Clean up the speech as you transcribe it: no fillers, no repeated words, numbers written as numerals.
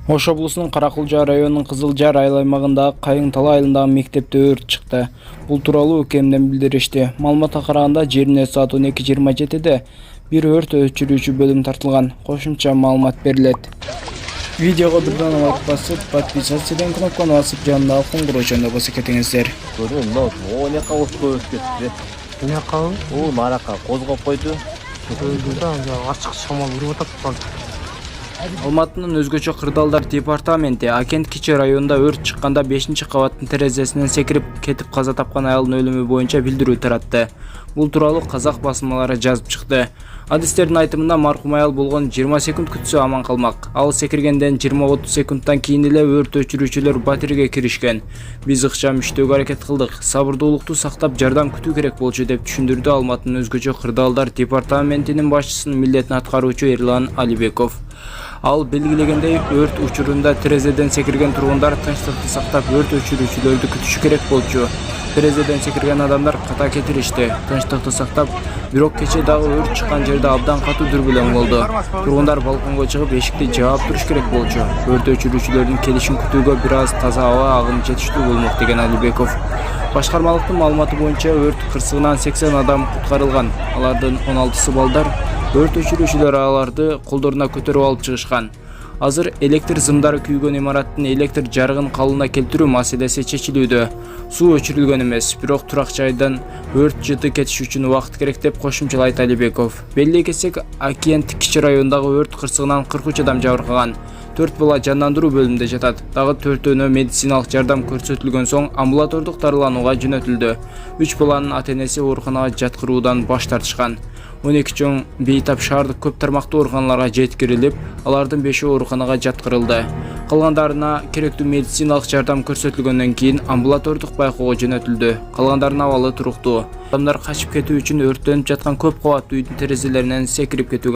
Ош облусунун Каракулжа районунун Кызылжар айыл аймагындагы Кайың-Тала айылындагы мектепте өрт чыкты. Бул тууралуу УКМден билдиришти. Маалыматка караганда жерине саат 12:27-де бир өрт өчүрүүчү бөлүм тартылган. Кошумча маалымат берилет. Видеого бирден лайк басып, подписаться деген кнопканы басып, жанындагы коңгуроочону басып кетиңиздер. Марака козгоп койду. Ачык шамал уруп атат. Алматынын өзгөчө кырдаалдар департаменти Акент Кичи районунда өрт чыкканда 5-кабаттын терезесинен секирип кетип каза тапкан аялдын өлүмү боюнча билдирүү таратты. Бул тууралуу казак басмалары жазып чыкты. Адистердин айтымында маркум аял болгон 20 секунд күтсө аман калмак. Ал секиргенден 20-30 секундтан кийин эле өрт өчүрүүчүлөр батирге киришкен. Биз ыкчам иштөөгө аракет кылдык. Сабырдуулукту сактап жардам күтүү керек болчу деп түшүндүрдү Алматынын өзгөчө кырдаалдар департаментинин башчысынын милдетин аткаруучу Эрлан Алибеков. Ал белгилегендей, өрт учурунда терезеден секирген тургундар тынчтыкты сактап өрт өчүрүүчүлөрдү күтүшү керек болчу. Терезеден секирген адамдар ката кетиришти, тынчтыкты сактап, бирок кече дагы өрт чыккан жерде абдан катуу дүрбүлөң болду. Тургундар балконго чыгып эшикти жаап туруш керек болчу. Өрт өчүрүүчүлөрдүн келишин күтүүгө бир аз таза аба агымы жетиштүү болмок деген Алибеков. Башкармалыктын маалыматы боюнча өрт кырсыгынан 80 адам куткарылган. Алардын 16сы балдар. Өрт өчүрүүчүлөр аларды колдоруна көтөрүп алып чыгышкан. Азыр электр зымдары күйгөн имараттын электр жарыгын калыбына келтирүү маселеси чечилүүдө. Суу өчүрүлгөн эмес, бирок турак жайдан өрт жыты кетиш үчүн убакыт керек деп кошумчалайт Алибеков. Белгилей кетсек, Акент Кичи районундагы өрт кырсыгынан 43 адам жабыркаган. 4 бала жандандыруу бөлүмүндө жатат. Дагы 4-өнө медициналык жардам көрсөтүлгөн соң амбулатордук дарыланууга жөнөтүлдү. 3 баланын ата-энеси ооруканага жаткыруудан баш тартышкан. 12 чоң бейтап шаардык көп тармактуу ооруканаларга жеткирилип, алардын 5 ооруканага жаткырылды. Калгандарына керектүү медициналык жардам көрсөтүлгөндөн кийин амбулатордук байкоого жөнөтүлдү. Калгандарынын абалы туруктуу. Адамдар качып кетүү үчүн өрттөнүп жаткан көп кабаттуу үйдүн терезелеринен секирип кетүүгө